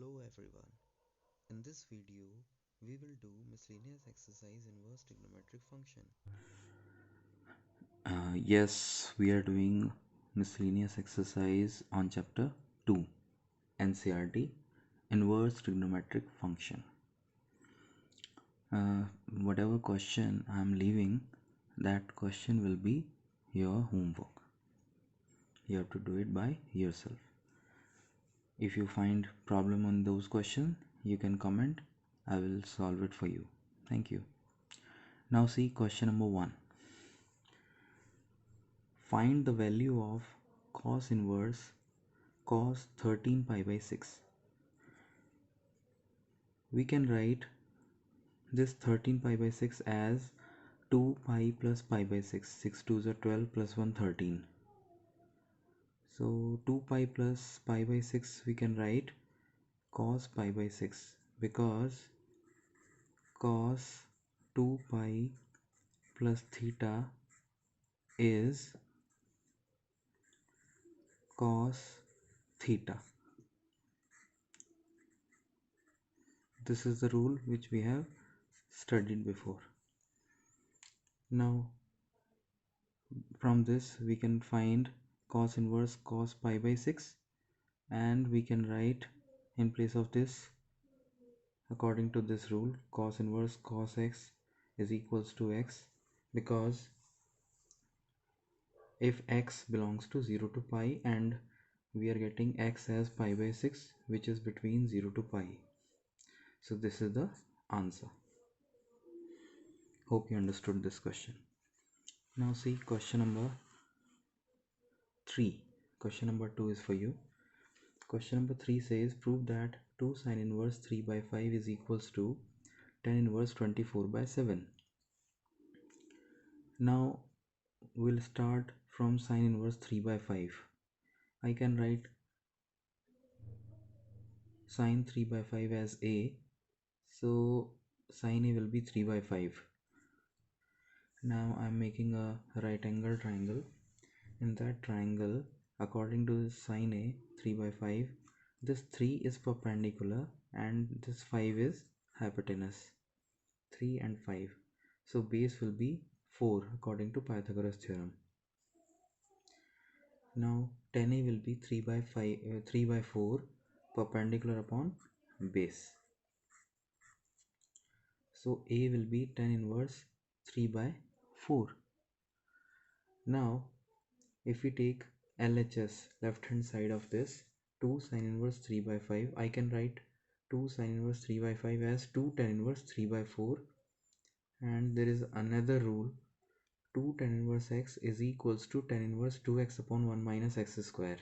Hello everyone. In this video, we will do miscellaneous exercise inverse trigonometric function. Yes, we are doing miscellaneous exercise on chapter 2 NCERT Inverse Trigonometric Function. Whatever question I am leaving, that question will be your homework. You have to do it by yourself. If you find problem on those questions, you can comment. I will solve it for you. Thank you. Now see question number 1. Find the value of cos inverse cos 13 pi by 6. We can write this 13 pi by 6 as 2 pi plus pi by 6. 6 2s are 12 plus 1 13. So 2 pi plus pi by 6 we can write cos pi by 6, because cos 2 pi plus theta is cos theta. This is the rule which we have studied before. Now from this we can find cos inverse cos pi by 6, and we can write in place of this, according to this rule, cos inverse cos x is equals to x, because if x belongs to 0 to pi, and we are getting x as pi by 6, which is between 0 to pi. So this is the answer. Hope you understood this question. Now see question number 3. Question number 2 is for you. Question number 3 says, prove that 2 sin inverse 3 by 5 is equals to tan inverse 24 by 7. Now we'll start from sin inverse 3 by 5. I can write sin 3 by 5 as a, so sin a will be 3 by 5. Now I'm making a right angle triangle. In that triangle, according to sin a 3 by 5, this 3 is perpendicular and this 5 is hypotenuse. 3 and 5. So base will be 4 according to Pythagoras theorem. Now tan A will be 3 by 5, 3 by 4 perpendicular upon base. So A will be tan inverse 3 by 4. Now if we take LHS, left hand side of this, 2 sin inverse 3 by 5, I can write 2 sin inverse 3 by 5 as 2 tan inverse 3 by 4. And there is another rule, 2 tan inverse x is equals to tan inverse 2x upon 1 minus x square.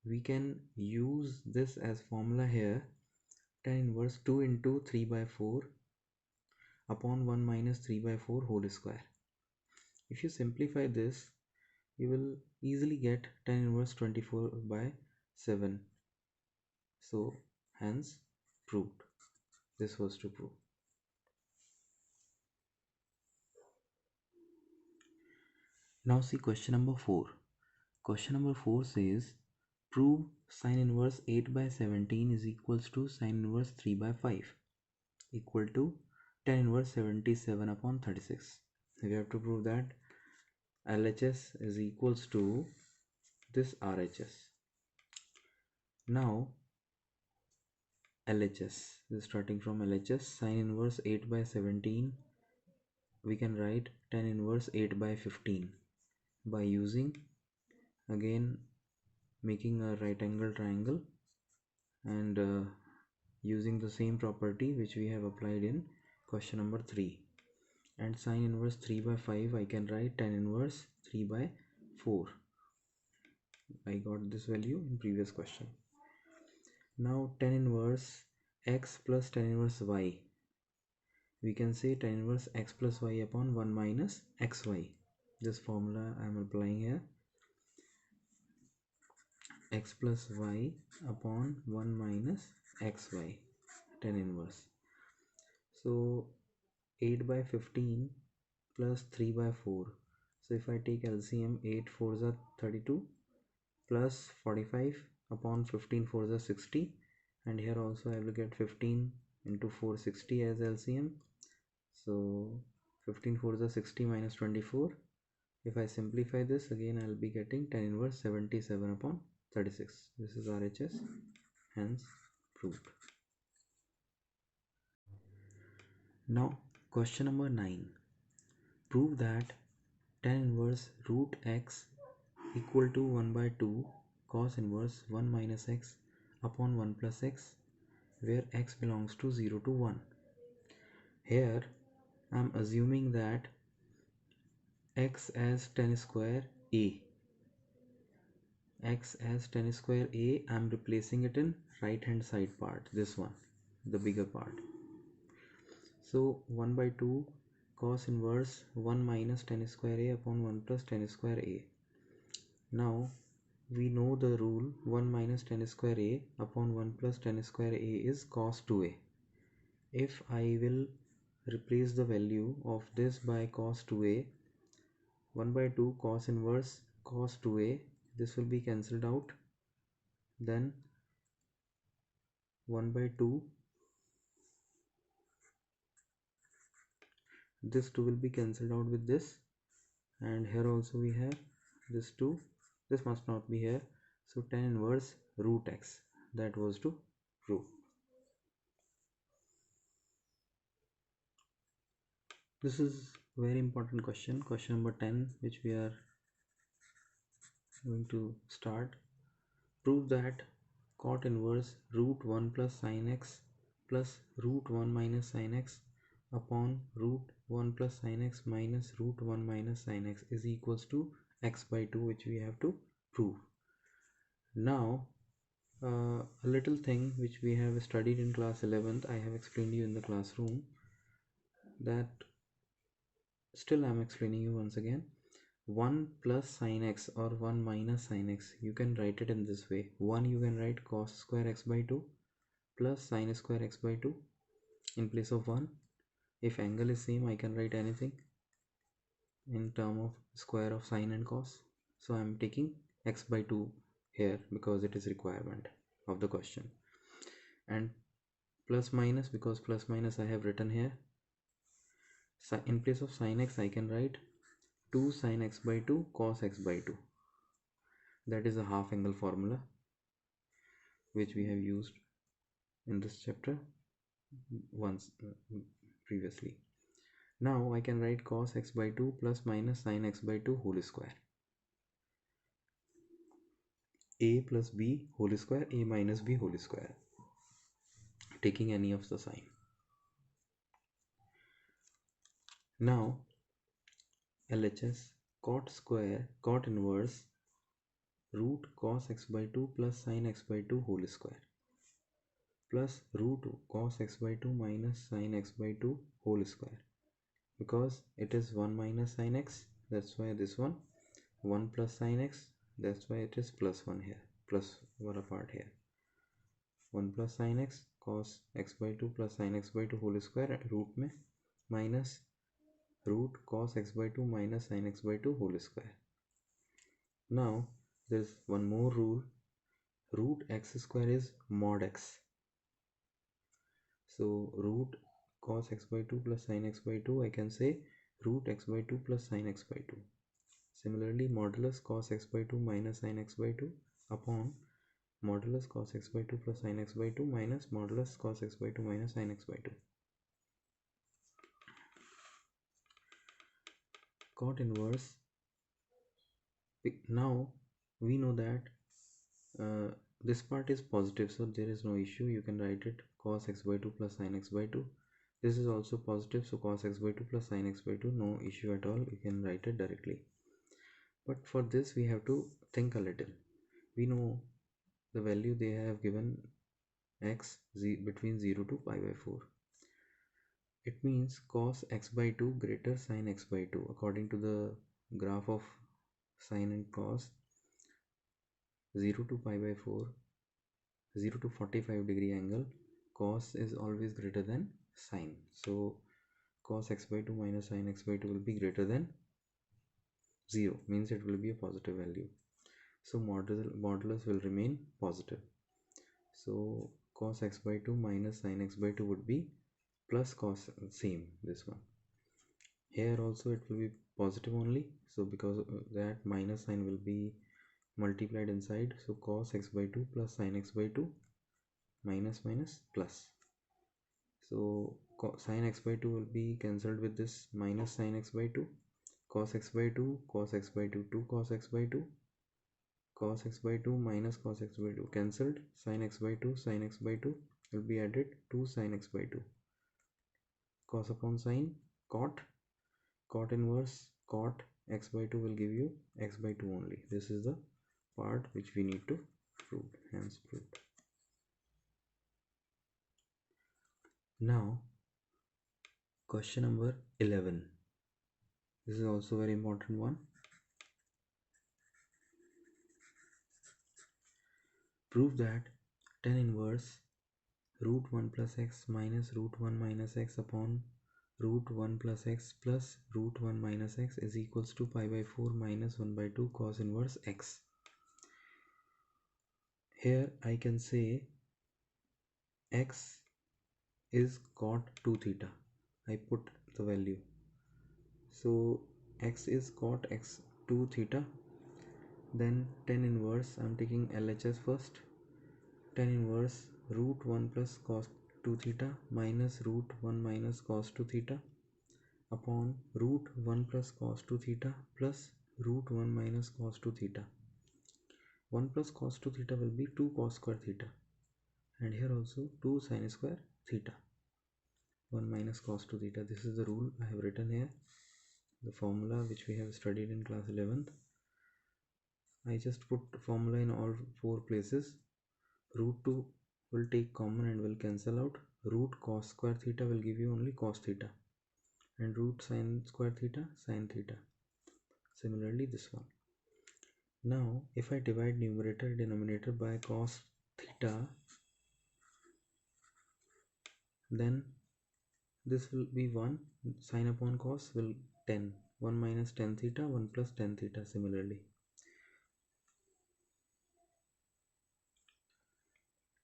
We can use this as formula here, tan inverse 2 into 3 by 4 upon 1 minus 3 by 4 whole square. If you simplify this, you will easily get tan inverse 24 by 7. So hence proved. This was to prove. Now see question number 4. Question number 4 says, prove sin inverse 8 by 17 is equals to sin inverse 3 by 5 equal to tan inverse 77 upon 36. We have to prove that LHS is equals to this RHS. Now LHS, starting from LHS, sin inverse 8 by 17, we can write tan inverse 8 by 15 by using, again, making a right angle triangle and using the same property which we have applied in question number 3. And sin inverse 3 by 5, I can write tan inverse 3 by 4. I got this value in previous question. Now tan inverse x plus tan inverse y, we can say tan inverse x plus y upon 1 minus xy. This formula I am applying here, x plus y upon 1 minus xy, tan inverse. So 8 by 15 plus 3 by 4. So if I take LCM, 8 4s are 32 plus 45 upon 15 4s are 60, and here also I will get 15 into 460 as LCM. So 15 4 is 60 minus 24. If I simplify this again, I'll be getting tan inverse 77 upon 36. This is RHS, hence proved. Now question number 9. Prove that tan inverse root x equal to 1 by 2 cos inverse 1 minus x upon 1 plus x, where x belongs to 0 to 1. Here I am assuming that x as tan square a. X as tan square a, I am replacing it in right hand side part, this one, the bigger part. So 1 by 2 cos inverse 1 minus tan square a upon 1 plus tan square a. Now we know the rule 1 minus tan square a upon 1 plus tan square a is cos 2a. If I will replace the value of this by cos 2a, 1 by 2 cos inverse cos 2a, this will be cancelled out, then 1 by 2, this 2 will be cancelled out with this, and here also we have this 2, this must not be here, so tan inverse root x, that was to prove. This is very important question number 10, which we are going to start. Prove that cot inverse root 1 plus sin x plus root 1 minus sin x upon root 1 plus sin x minus root 1 minus sin x is equals to x by 2, which we have to prove. Now a little thing which we have studied in class 11th, I have explained you in the classroom, that still I am explaining you once again. 1 plus sin x or 1 minus sin x, you can write it in this way. 1 you can write cos square x by 2 plus sin square x by 2 in place of 1. If angle is same, I can write anything in term of square of sin and cos. So I am taking x by 2 here because it is requirement of the question. And plus minus, because plus minus I have written here. So in place of sin x, I can write 2 sin x by 2 cos x by 2. That is a half angle formula which we have used in this chapter once previously. Now I can write cos x by 2 plus minus sin x by 2 whole square. A plus b whole square, a minus b whole square, taking any of the sign. Now LHS cot inverse root cos x by 2 plus sin x by 2 whole square plus root cos x by 2 minus sin x by 2 whole square, because it is 1 minus sin x, that's why this one, 1 plus sin x, that's why it is plus 1 here, plus 1 apart here. 1 plus sin x cos x by 2 plus sin x by 2 whole square root में minus root cos x by 2 minus sin x by 2 whole square. Now there is one more rule, root x square is mod x. So root cos x by 2 plus sin x by 2, I can say root x by 2 plus sin x by 2. Similarly, modulus cos x by 2 minus sin x by 2 upon modulus cos x by 2 plus sin x by 2 minus modulus cos x by 2 minus sin x by 2. Cot inverse, now we know that this part is positive, so there is no issue, you can write it cos x by 2 plus sin x by 2. This is also positive, so cos x by 2 plus sin x by 2, no issue at all, you can write it directly. But for this we have to think a little. We know the value they have given x between 0 to pi by 4. It means cos x by 2 greater sin x by 2. According to the graph of sin and cos, 0 to pi by 4, 0 to 45 degree angle, cos is always greater than sin. So cos x by 2 minus sin x by 2 will be greater than 0, means it will be a positive value. So modulus will remain positive. So cos x by 2 minus sin x by 2 would be plus cos, same this one. Here also it will be positive only, so because that minus sign will be multiplied inside, so cos x by 2 plus sin x by 2 minus minus plus. So sin x by 2 will be cancelled with this minus sin x by 2, cos x by 2, cos x by 2, 2 cos x by 2, cos x by 2 minus cos x by 2 cancelled, sin x by 2, sin x by 2 will be added, 2 sin x by 2, cos upon sin, cot inverse cot x by 2 will give you x by 2 only. This is the part which we need to prove, hence proved. Now question number 11, this is also very important one. Prove that tan inverse root 1 plus x minus root 1 minus x upon root 1 plus x plus root 1 minus x is equals to pi by 4 minus 1 by 2 cos inverse x. Here I can say x is cot 2 theta. I put the value. So x is cot x 2 theta. Then tan inverse, I'm taking LHS first. Tan inverse root 1 plus cos 2 theta minus root 1 minus cos 2 theta upon root 1 plus cos 2 theta plus root 1 minus cos 2 theta. 1 plus cos 2 theta will be 2 cos square theta, and here also 2 sin square theta. 1 minus cos 2 theta, this is the rule I have written here, the formula which we have studied in class 11th. I just put formula in all 4 places. Root 2 will take common and will cancel out. Root cos square theta will give you only cos theta, and root sin square theta sin theta. Similarly this one. Now if I divide numerator and denominator by cos theta, then this will be 1, sin upon cos will 10, 1 minus tan theta, 1 plus tan theta. Similarly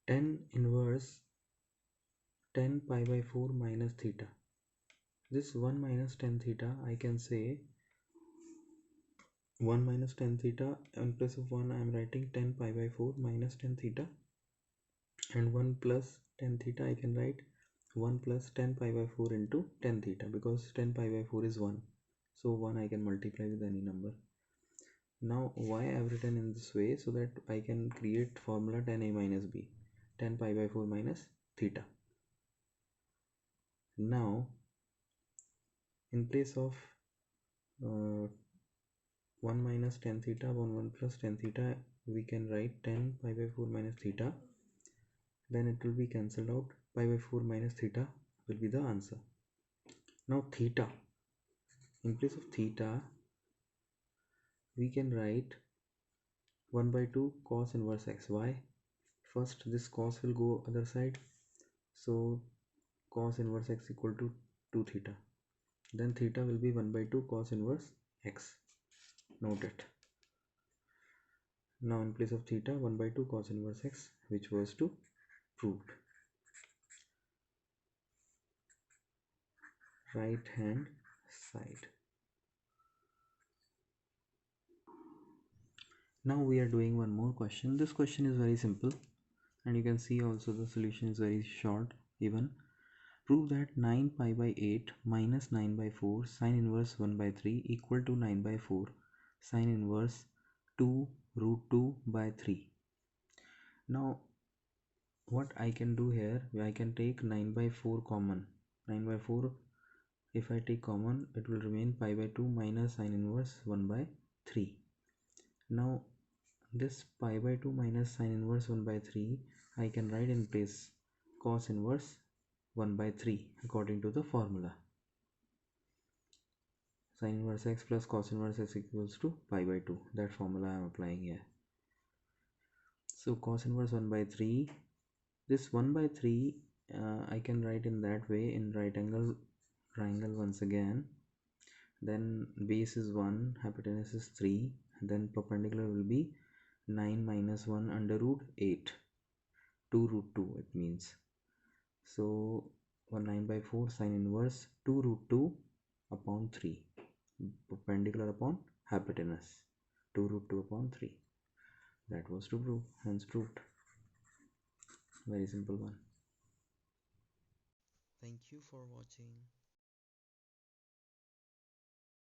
tan inverse tan pi by 4 minus theta, this 1 minus tan theta I can say 1 minus tan theta, in place of 1 I am writing tan pi by 4 minus tan theta, and 1 plus tan theta I can write 1 plus tan pi by 4 into tan theta, because tan pi by 4 is 1, so 1 I can multiply with any number. Now why I have written in this way, so that I can create formula tan a minus b, tan pi by 4 minus theta. Now in place of 1 minus tan theta, 1 plus tan theta, we can write tan pi by 4 minus theta, then it will be cancelled out, pi by 4 minus theta will be the answer. Now theta, in place of theta we can write 1 by 2 cos inverse x. Why? First this cos will go other side, so cos inverse x equal to 2 theta, then theta will be 1 by 2 cos inverse x. Note it. Now in place of theta 1 by 2 cos inverse x, which was to proved. Right hand side. Now we are doing one more question. This question is very simple, and you can see also the solution is very short even. Prove that 9 pi by 8 minus 9 by 4 sin inverse 1 by 3 equal to 9 by 4 sin inverse 2 root 2 by 3. Now what I can do here, I can take 9 by 4 common. 9 by 4, if I take common, it will remain pi by 2 minus sin inverse 1 by 3. Now this pi by 2 minus sin inverse 1 by 3 I can write in place cos inverse 1 by 3 according to the formula. Sin inverse x plus cos inverse x equals to pi by 2. That formula I am applying here. So cos inverse 1 by 3, this 1 by 3 I can write in that way, in right angle triangle once again. Then base is 1, hypotenuse is 3, then perpendicular will be 9 minus 1 under root 8. 2 root 2 it means. So 9/4 sine inverse 2 root 2 upon 3, perpendicular upon hypotenuse, 2 root 2 upon 3. That was to prove, hence proved. Very simple one. Thank you for watching.